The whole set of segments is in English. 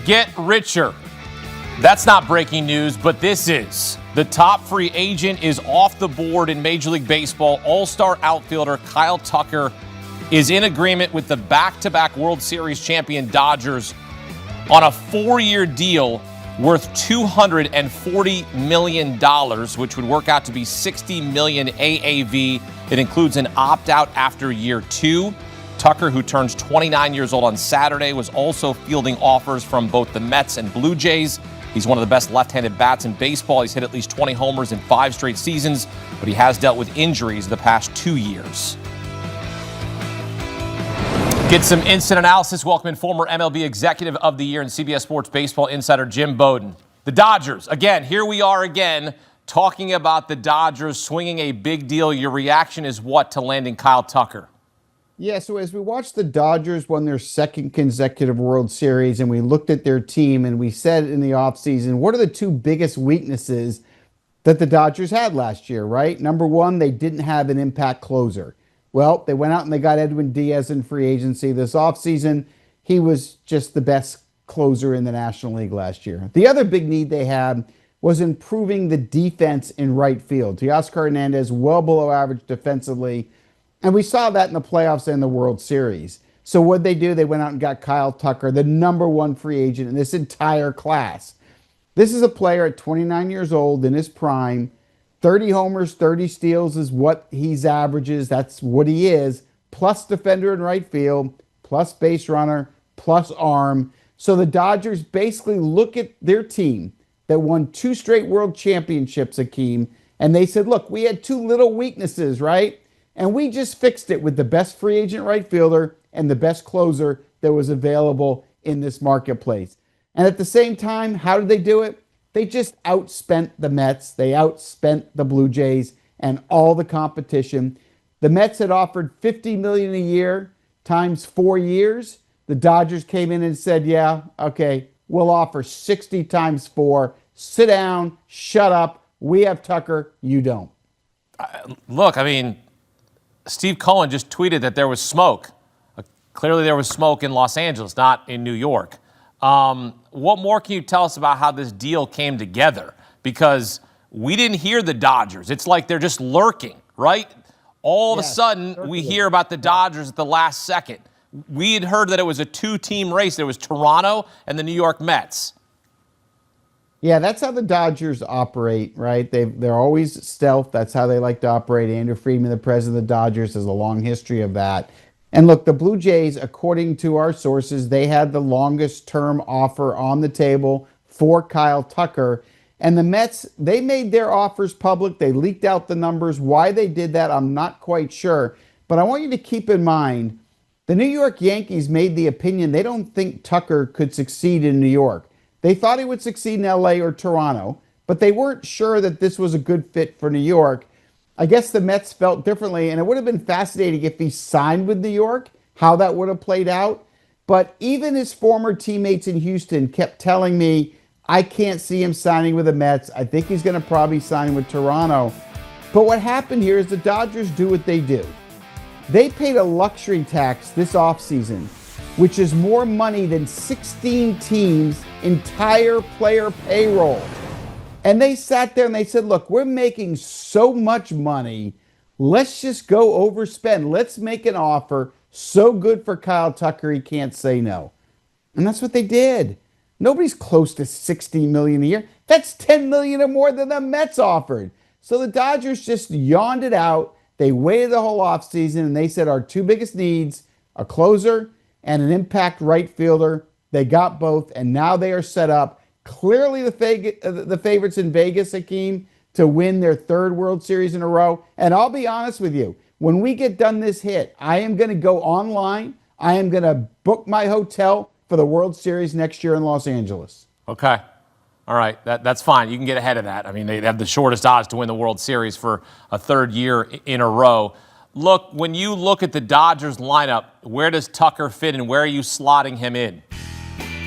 get richer. That's not breaking news, but this is. The top free agent is off the board in Major League Baseball. All-star outfielder Kyle Tucker is in agreement with the back-to-back World Series champion Dodgers on a 4-year deal worth $240 million, which would work out to be $60 million AAV. It includes an opt-out after year 2. Tucker, who turns 29 years old on Saturday, was also fielding offers from both the Mets and Blue Jays. He's one of the best left-handed bats in baseball. He's hit at least 20 homers in 5 straight seasons, but he has dealt with injuries the past 2 years. Get some instant analysis. Welcome in former MLB Executive of the Year and CBS Sports Baseball insider Jim Bowden. The Dodgers, again, here we are again, talking about the Dodgers swinging a big deal. Your reaction is what to landing Kyle Tucker? Yeah, so as we watched the Dodgers won their second consecutive World Series and we looked at their team and we said in the offseason, what are the 2 biggest weaknesses that the Dodgers had last year, right? Number one, they didn't have an impact closer. Well, they went out and they got Edwin Diaz in free agency this offseason. He was just the best closer in the National League last year. The other big need they had was improving the defense in right field. Teoscar Hernandez, well below average defensively. And we saw that in the playoffs and the World Series. So what they do? They went out and got Kyle Tucker, the number 1 free agent in this entire class. This is a player at 29 years old in his prime. 30 homers, 30 steals is what he's averages. That's what he is. Plus defender in right field, plus base runner, plus arm. So the Dodgers basically look at their team that won 2 straight world championships, Akeem, and they said, look, we had 2 little weaknesses, right? And we just fixed it with the best free agent right fielder and the best closer that was available in this marketplace. And at the same time, how did they do it? They just outspent the Mets. They outspent the Blue Jays and all the competition. The Mets had offered $50 million a year times 4 years. The Dodgers came in and said, yeah, okay, we'll offer 60 times 4. Sit down, shut up. We have Tucker, you don't. Look, I mean, Steve Cohen just tweeted that there was smoke. Clearly there was smoke in Los Angeles, not in New York. What more can you tell us about how this deal came together? Because we didn't hear the Dodgers. It's like they're just lurking, right? All of a sudden, we hear about the Dodgers at the last second. We had heard that it was a 2-team race. There was Toronto and the New York Mets. Yeah, that's how the Dodgers operate, right? They're always stealth. That's how they like to operate. Andrew Friedman, the president of the Dodgers, has a long history of that. And look, the Blue Jays, according to our sources, they had the longest term offer on the table for Kyle Tucker. And the Mets, they made their offers public. They leaked out the numbers. Why they did that, I'm not quite sure. But I want you to keep in mind, the New York Yankees made the opinion they don't think Tucker could succeed in New York. They thought he would succeed in LA or Toronto, but they weren't sure that this was a good fit for New York. I guess the Mets felt differently, and it would have been fascinating if he signed with New York, how that would have played out. But even his former teammates in Houston kept telling me, I can't see him signing with the Mets. I think he's going to probably sign with Toronto. But what happened here is the Dodgers do what they do. They paid a luxury tax this offseason, which is more money than 16 teams' entire player payroll. And they sat there and they said, look, we're making so much money. Let's just go overspend. Let's make an offer so good for Kyle Tucker he can't say no. And that's what they did. Nobody's close to $60 million a year. That's $10 million or more than the Mets offered. So the Dodgers just yawned it out. They waited the whole offseason and they said our 2 biggest needs, a closer and an impact right fielder. They got both, and now they are set up. Clearly the favorites in Vegas, Akeem, to win their 3rd World Series in a row. And I'll be honest with you, when we get done this hit, I am going to go online. I am going to book my hotel for the World Series next year in Los Angeles. Okay. All right. That's fine. You can get ahead of that. I mean, they have the shortest odds to win the World Series for a 3rd year in a row. Look, when you look at the Dodgers lineup, where does Tucker fit and where are you slotting him in?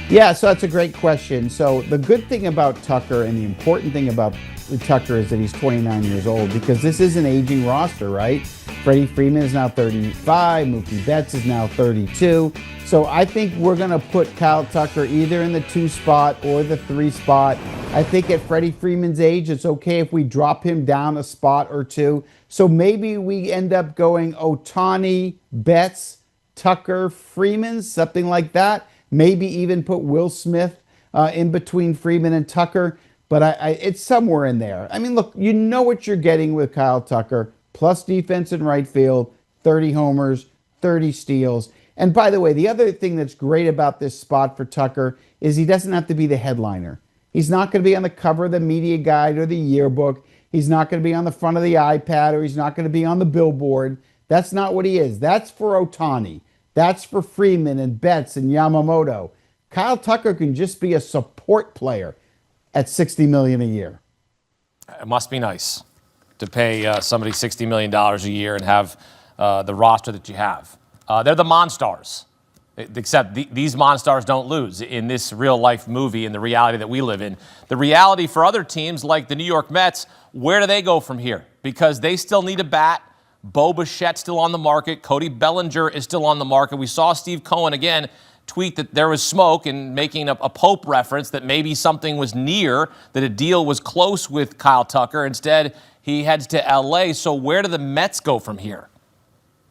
Yeah, so that's a great question. So the good thing about Tucker and the important thing about Tucker is that he's 29 years old, because this is an aging roster, right? Freddie Freeman is now 35. Mookie Betts is now 32. So I think we're going to put Kyle Tucker either in the 2 spot or the 3 spot. I think at Freddie Freeman's age, it's okay if we drop him down a spot or 2. So maybe we end up going Ohtani, Betts, Tucker, Freeman, something like that. Maybe even put Will Smith in between Freeman and Tucker. But it's somewhere in there. I mean, look, you know what you're getting with Kyle Tucker. Plus defense in right field, 30 homers, 30 steals. And by the way, the other thing that's great about this spot for Tucker is he doesn't have to be the headliner. He's not going to be on the cover of the media guide or the yearbook. He's not going to be on the front of the iPad, or he's not going to be on the billboard. That's not what he is. That's for Ohtani. That's for Freeman and Betts and Yamamoto. Kyle Tucker can just be a support player at $60 million a year. It must be nice to pay somebody $60 million a year and have the roster that you have. They're the Monstars, except these Monstars don't lose in this real-life movie and the reality that we live in. The reality for other teams like the New York Mets, where do they go from here? Because they still need a bat. Bo Bichette's still on the market. Cody Bellinger is still on the market. We saw Steve Cohen again tweet that there was smoke and making a Pope reference that maybe something was near, that a deal was close with Kyle Tucker. Instead, he heads to L.A. So where do the Mets go from here?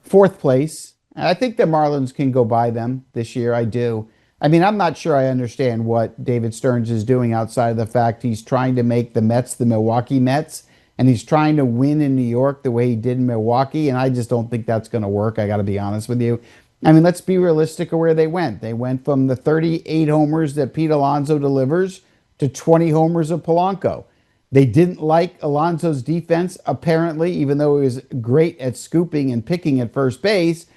4th place. I think the Marlins can go by them this year. I do. I mean, I'm not sure I understand what David Stearns is doing outside of the fact he's trying to make the Mets the Milwaukee Mets, and he's trying to win in New York the way he did in Milwaukee, and I just don't think that's going to work. I got to be honest with you. I mean, let's be realistic of where they went. They went from the 38 homers that Pete Alonso delivers to 20 homers of Polanco. They didn't like Alonso's defense, apparently, even though he was great at scooping and picking at first base.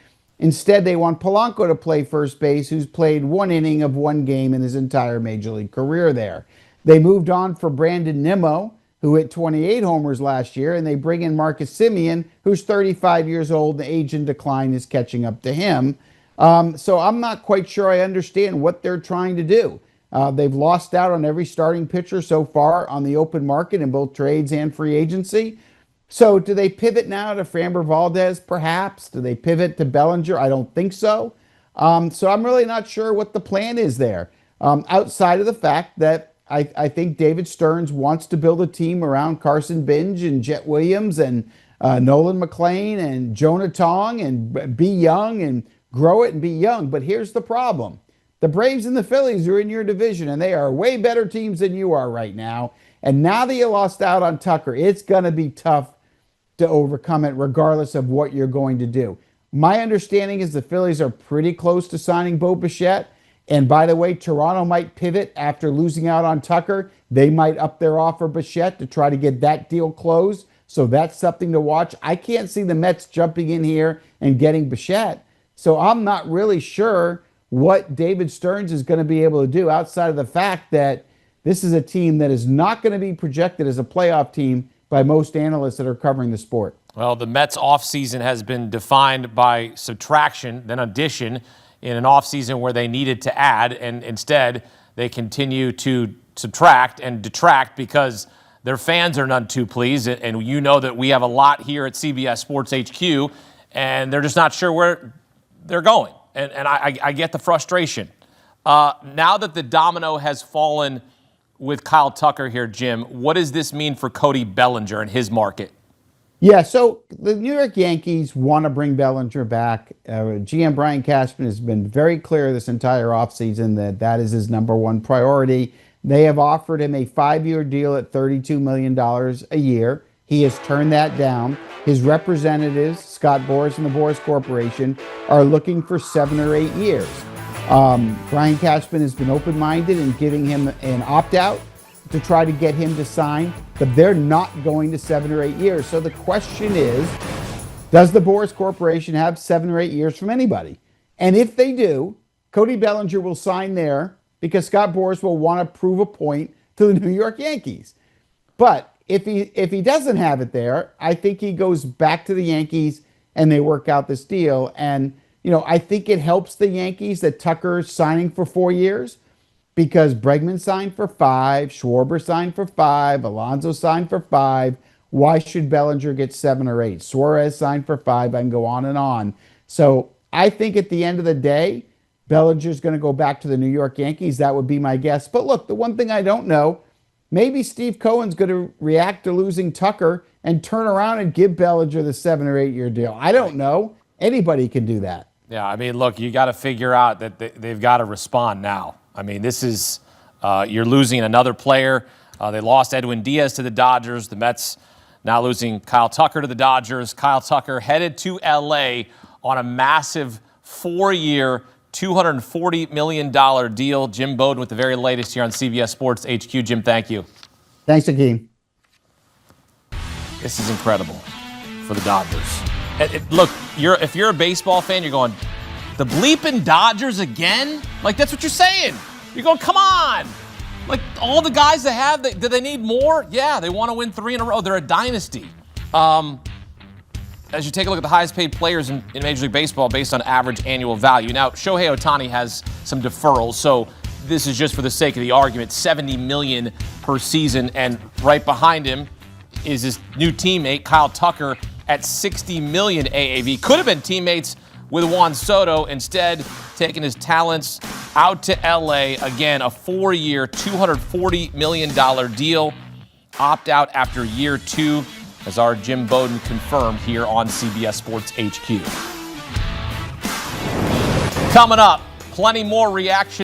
Instead, they want Polanco to play first base, who's played 1 inning of 1 game in his entire Major League career there. They moved on for Brandon Nimmo, who hit 28 homers last year, and they bring in Marcus Semien, who's 35 years old, and the age in decline is catching up to him. So I'm not quite sure I understand what they're trying to do. They've lost out on every starting pitcher so far on the open market in both trades and free agency. So do they pivot now to Framber Valdez, perhaps? Do they pivot to Bellinger? I don't think so. So I'm really not sure what the plan is there, outside of the fact that I think David Stearns wants to build a team around Carson Binge and Jet Williams and Nolan McLean and Jonah Tong and be young and grow it and be young. But here's the problem. The Braves and the Phillies are in your division, and they are way better teams than you are right now. And now that you lost out on Tucker, it's going to be tough to overcome it regardless of what you're going to do. My understanding is the Phillies are pretty close to signing Bo Bichette. And by the way, Toronto might pivot after losing out on Tucker. They might up their offer Bichette to try to get that deal closed. So that's something to watch. I can't see the Mets jumping in here and getting Bichette. So I'm not really sure what David Stearns is going to be able to do outside of the fact that this is a team that is not going to be projected as a playoff team by most analysts that are covering the sport. Well, the Mets offseason has been defined by subtraction, then addition, in an offseason where they needed to add, and instead they continue to subtract and detract because their fans are none too pleased. And you know that we have a lot here at CBS Sports HQ, and they're just not sure where they're going. And I get the frustration. Now that the domino has fallen with Kyle Tucker here, Jim, what does this mean for Cody Bellinger and his market? Yeah, so the New York Yankees want to bring Bellinger back. GM Brian Cashman has been very clear this entire offseason that that is his number one priority. They have offered him a 5-year deal at $32 million a year. He has turned that down. His representatives, Scott Boras and the Boras Corporation, are looking for 7 or 8 years. Brian Cashman has been open-minded in giving him an opt-out to try to get him to sign, but they're not going to 7 or 8 years. So the question is, does the Boras Corporation have 7 or 8 years from anybody? And if they do, Cody Bellinger will sign there because Scott Boras will want to prove a point to the New York Yankees. But if he doesn't have it there, I think he goes back to the Yankees and they work out this deal. And, I think it helps the Yankees that Tucker's signing for 4 years because Bregman signed for 5, Schwarber signed for 5, Alonso signed for 5. Why should Bellinger get 7 or 8? Suarez signed for 5. I can go on and on. So I think at the end of the day, Bellinger's going to go back to the New York Yankees. That would be my guess. But look, the one thing I don't know, maybe Steve Cohen's going to react to losing Tucker and turn around and give Bellinger the 7 or 8 year deal. I don't know. Anybody can do that. Yeah, I mean, look, you got to figure out that they've got to respond now. I mean, this is you're losing another player. They lost Edwin Diaz to the Dodgers. The Mets now losing Kyle Tucker to the Dodgers. Kyle Tucker headed to L.A. on a massive 4-year, $240 million deal. Jim Bowden with the very latest here on CBS Sports HQ. Jim, thank you. Thanks, Akeem. This is incredible for the Dodgers. Look, if you're a baseball fan, you're going, the bleeping Dodgers again? Like, that's what you're saying. You're going, come on. Like, all the guys they have, do they need more? Yeah, they want to win 3 in a row. They're a dynasty. As you take a look at the highest paid players in Major League Baseball based on average annual value. Now, Shohei Ohtani has some deferrals, so this is just for the sake of the argument, $70 million per season. And right behind him is his new teammate, Kyle Tucker, at $60 million AAV. Could have been teammates with Juan Soto. Instead, taking his talents out to LA. Again, a 4-year, $240 million deal. Opt out after year 2, as our Jim Bowden confirmed here on CBS Sports HQ. Coming up, plenty more reaction